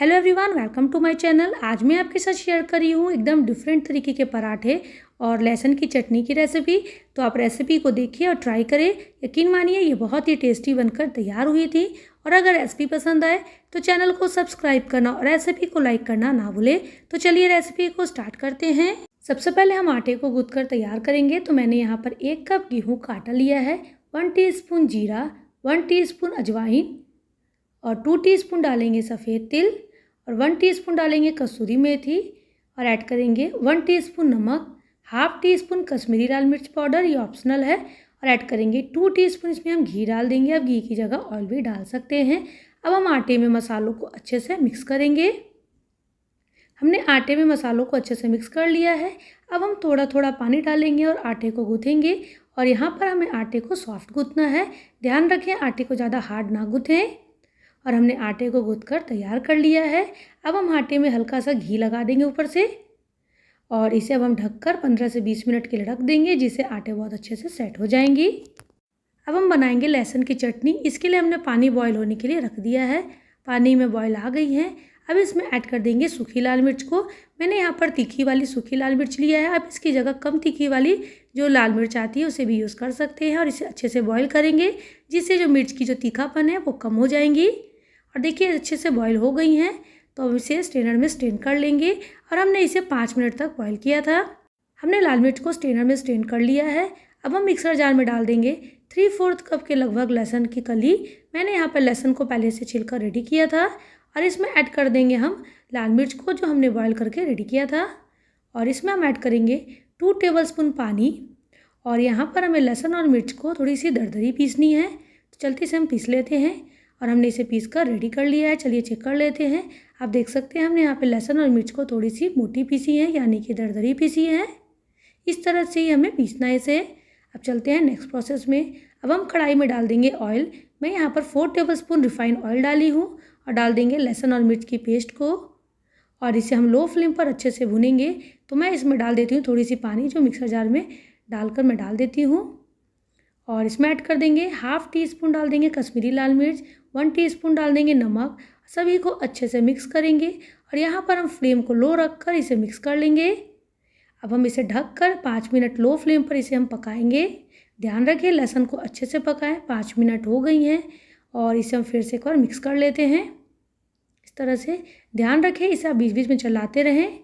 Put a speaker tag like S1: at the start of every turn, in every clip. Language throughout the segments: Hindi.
S1: Hello everyone, welcome to my channel. आज मैं आपके साथ शेयर कर रही हूँ एकदम डिफरेंट तरीके के पराठे और लहसुन की चटनी की रेसिपी। तो आप रेसिपी को देखिए और ट्राई करें। यकीन मानिए ये बहुत ही टेस्टी बनकर तैयार हुई थी। और अगर रेसिपी पसंद आए तो चैनल को सब्सक्राइब करना और रेसिपी को लाइक करना ना भूलें। तो चलिए रेसिपी को स्टार्ट करते हैं। सबसे पहले हम आटे को गूँथ कर तैयार करेंगे। तो मैंने यहाँ पर 1 कप गेहूँ का आटा लिया है, 1 टीस्पून जीरा, 1 टीस्पून अजवाइन और 2 टीस्पून डालेंगे सफ़ेद तिल और 1 टीस्पून डालेंगे कसूरी मेथी और ऐड करेंगे 1 टीस्पून नमक, हाफ टीस्पून कश्मीरी लाल मिर्च पाउडर, ये ऑप्शनल है, और ऐड करेंगे 2 टीस्पून इसमें हम घी डाल देंगे। अब घी की जगह ऑयल भी डाल सकते हैं। अब हम आटे में मसालों को अच्छे से मिक्स करेंगे। हमने आटे में मसालों को अच्छे से मिक्स कर लिया है। अब हम थोड़ा थोड़ा पानी डालेंगे और आटे को गूँथेंगे। और यहाँ पर हमें आटे को सॉफ्ट गूँथना है। ध्यान रखें आटे को ज़्यादा हार्ड ना गूँथें। और हमने आटे को गूँथ कर तैयार कर लिया है। अब हम आटे में हल्का सा घी लगा देंगे ऊपर से और इसे अब हम ढककर 15 से 20 मिनट के लिए रख देंगे, जिससे आटे बहुत अच्छे से सेट हो जाएंगी। अब हम बनाएंगे लहसुन की चटनी। इसके लिए हमने पानी बॉयल होने के लिए रख दिया है। पानी में बॉयल आ गई है। अब इसमें ऐड कर देंगे सूखी लाल मिर्च को। मैंने यहाँ पर तीखी वाली सूखी लाल मिर्च लिया है। अब इसकी जगह कम तीखी वाली जो लाल मिर्च आती है उसे भी यूज़ कर सकते हैं। और इसे अच्छे से बॉयल करेंगे, जिससे जो मिर्च की जो तीखापन है वो कम हो जाएंगी। और देखिए अच्छे से बॉईल हो गई हैं। तो अब इसे स्ट्रेनर में स्ट्रेन कर लेंगे। और हमने इसे 5 मिनट तक बॉईल किया था। हमने लाल मिर्च को स्ट्रेनर में स्ट्रेन कर लिया है। अब हम मिक्सर जार में डाल देंगे 3/4 कप के लगभग लहसुन की कली। मैंने यहाँ पर लहसुन को पहले से छिलकर रेडी किया था। और इसमें ऐड कर देंगे हम लाल मिर्च को जो हमने बॉईल करके रेडी किया था। और इसमें हम ऐड करेंगे 2 टेबलस्पून पानी। और यहाँ पर हमें लहसुन और मिर्च को थोड़ी सी दरदरी पीसनी है। तो चलते से हम पीस लेते हैं। और हमने इसे पीस कर रेडी कर लिया है। चलिए चेक कर लेते हैं। आप देख सकते हैं हमने यहाँ पे लहसुन और मिर्च को थोड़ी सी मोटी पीसी है, यानी कि दरदरी पीसी है। इस तरह से ही हमें पीसना है इसे। अब चलते हैं नेक्स्ट प्रोसेस में। अब हम कढ़ाई में डाल देंगे ऑयल। मैं यहाँ पर 4 टेबलस्पून रिफाइंड ऑयल डाली हूँ। और डाल देंगे लहसुन और मिर्च की पेस्ट को। और इसे हम लो फ्लेम पर अच्छे से भुनेंगे। तो मैं इसमें डाल देती हूँ थोड़ी सी पानी, जो मिक्सर जार में डालकर मैं डाल देती हूँ। और इसमें ऐड कर देंगे हाफ टीस्पून डाल देंगे कश्मीरी लाल मिर्च, 1 टीस्पून डाल देंगे नमक। सभी को अच्छे से मिक्स करेंगे। और यहाँ पर हम फ्लेम को लो रखकर इसे मिक्स कर लेंगे। अब हम इसे ढककर 5 मिनट लो फ्लेम पर इसे हम पकाएंगे। ध्यान रखें लहसुन को अच्छे से पकाएं। 5 मिनट हो गई हैं। और इसे हम फिर से एक बार मिक्स कर लेते हैं इस तरह से। ध्यान रखें इसे आप बीच बीच में चलाते रहें।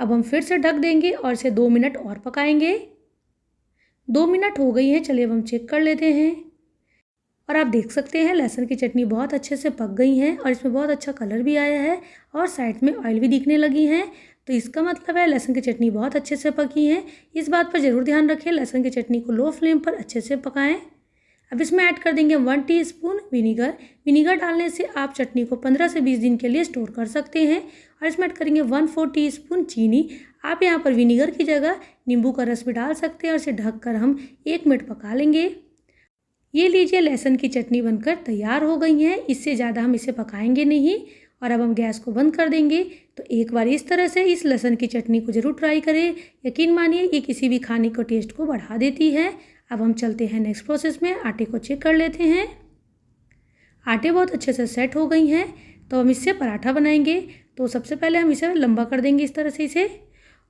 S1: अब हम फिर से ढक देंगे और इसे 2 मिनट और पकाएंगे। 2 मिनट हो गई हैं। चलिए अब हम चेक कर लेते हैं। और आप देख सकते हैं लहसुन की चटनी बहुत अच्छे से पक गई हैं और इसमें बहुत अच्छा कलर भी आया है और साइड में ऑयल भी दिखने लगी हैं। तो इसका मतलब है लहसुन की चटनी बहुत अच्छे से पकी है। इस बात पर ज़रूर ध्यान रखें लहसुन की चटनी को लो फ्लेम पर अच्छे से पकाएं। अब इसमें ऐड कर देंगे 1 टीस्पून विनीगर। विनीगर डालने से आप चटनी को 15 से 20 दिन के लिए स्टोर कर सकते हैं। और इसमें ऐड करेंगे 1/4 टीस्पून चीनी। आप यहाँ पर विनीगर की जगह नींबू का रस भी डाल सकते हैं। और इसे ढककर हम 1 मिनट पका लेंगे। ये लीजिए लहसुन की चटनी बनकर तैयार हो गई है। इससे ज़्यादा हम इसे पकाएंगे नहीं। और अब हम गैस को बंद कर देंगे। तो एक बार इस तरह से इस लहसुन की चटनी को ज़रूर ट्राई करें। यकीन मानिए ये किसी भी खाने को टेस्ट को बढ़ा देती है। अब हम चलते हैं नेक्स्ट प्रोसेस में। आटे को चेक कर लेते हैं। आटे बहुत अच्छे से सेट हो गई हैं। तो हम इससे पराठा बनाएंगे। तो सबसे पहले हम इसे लंबा कर देंगे इस तरह से इसे।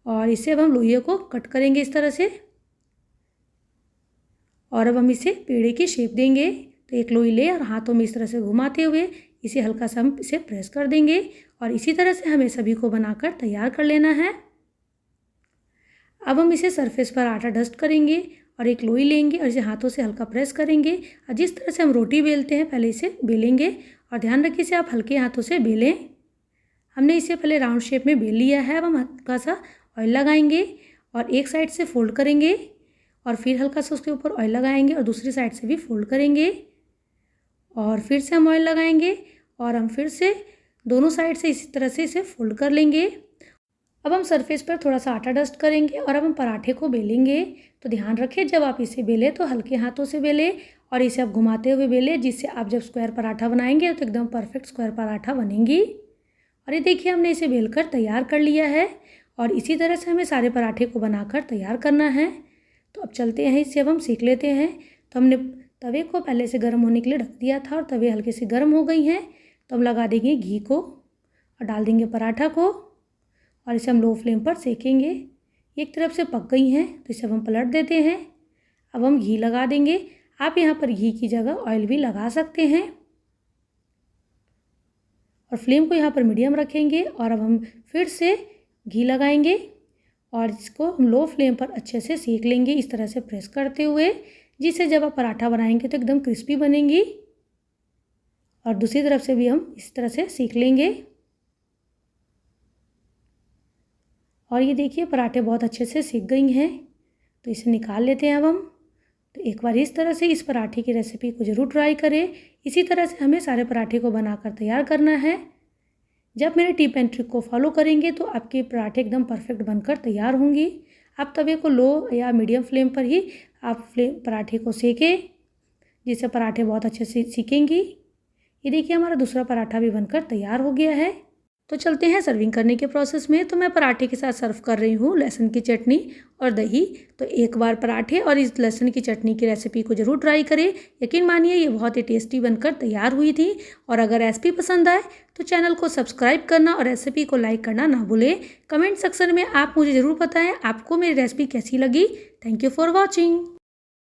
S1: और इससे अब हम लोइयों को कट करेंगे इस तरह से। और अब हम इसे पेड़े की शेप देंगे। तो एक लोई ले और हाथों में इस तरह से घुमाते हुए इसे हल्का सा हम इसे प्रेस कर देंगे। और इसी तरह से हमें सभी को बनाकर तैयार कर लेना है। अब हम इसे सरफेस पर आटा डस्ट करेंगे और एक लोई लेंगे और इसे हाथों से हल्का प्रेस करेंगे। और जिस तरह से हम रोटी बेलते हैं पहले इसे बेलेंगे। और ध्यान रखिए इसे आप हल्के हाथों से बेलें। हमने इसे पहले राउंड शेप में बेल लिया है। अब हम हल्का सा ऑयल लगाएंगे और एक साइड से फोल्ड करेंगे और फिर हल्का सा उसके ऊपर ऑयल लगाएंगे और दूसरी साइड से भी फोल्ड करेंगे। और फिर से हम ऑयल लगाएंगे और हम फिर से दोनों साइड से इसी तरह से इसे फोल्ड कर लेंगे। अब हम सरफेस पर थोड़ा सा आटा डस्ट करेंगे और अब हम पराठे को बेलेंगे। तो ध्यान रखें जब आप इसे बेलें तो हल्के हाथों से बेलें और इसे आप घुमाते हुए बेलें, जिससे आप जब स्क्वायर पराठा बनाएंगे तो एकदम परफेक्ट स्क्वायर पराठा बनेंगी। और ये देखिए हमने इसे बेलकर तैयार कर लिया है। और इसी तरह से हमें सारे पराठे को बनाकर तैयार करना है। तो अब चलते हैं इसे अब हम सीख लेते हैं। तो हमने तवे को पहले से गर्म होने के लिए ढक दिया था और तवे हल्के से गर्म हो गई हैं। तो हम लगा देंगे घी को और डाल देंगे पराठा को और इसे हम लो फ्लेम पर सेकेंगे। एक तरफ से पक गई हैं तो इसे अब हम पलट देते हैं। अब हम घी लगा देंगे। आप यहाँ पर घी की जगह ऑयल भी लगा सकते हैं और फ्लेम को यहाँ पर मीडियम रखेंगे और अब हम फिर से घी लगाएंगे और इसको हम लो फ्लेम पर अच्छे से सेक लेंगे, इस तरह से प्रेस करते हुए, जिससे जब आप पराठा बनाएंगे तो एकदम क्रिस्पी बनेंगी। और दूसरी तरफ से भी हम इस तरह से सेक लेंगे। और ये देखिए पराठे बहुत अच्छे से सेक गई हैं, तो इसे निकाल लेते हैं अब हम। तो एक बार इस तरह से इस पराठे की रेसिपी को ज़रूर ट्राई करें। इसी तरह से हमें सारे पराठे को बनाकर तैयार करना है। जब मेरे टिप एंड ट्रिक को फॉलो करेंगे तो आपके पराठे एकदम परफेक्ट बनकर तैयार होंगी। आप तवे को लो या मीडियम फ्लेम पर ही आप पराठे को सेकें, जिससे पराठे बहुत अच्छे से सीखेंगी। ये देखिए हमारा दूसरा पराठा भी बनकर तैयार हो गया है। तो चलते हैं सर्विंग करने के प्रोसेस में। तो मैं पराठे के साथ सर्व कर रही हूँ लहसुन की चटनी और दही। तो एक बार पराठे और इस लहसुन की चटनी की रेसिपी को ज़रूर ट्राई करें। यकीन मानिए ये बहुत ही टेस्टी बनकर तैयार हुई थी। और अगर रेसिपी पसंद आए तो चैनल को सब्सक्राइब करना और रेसिपी को लाइक करना ना भूलें। कमेंट सेक्शन में आप मुझे ज़रूर बताएं आपको मेरी रेसिपी कैसी लगी। Thank you for watching.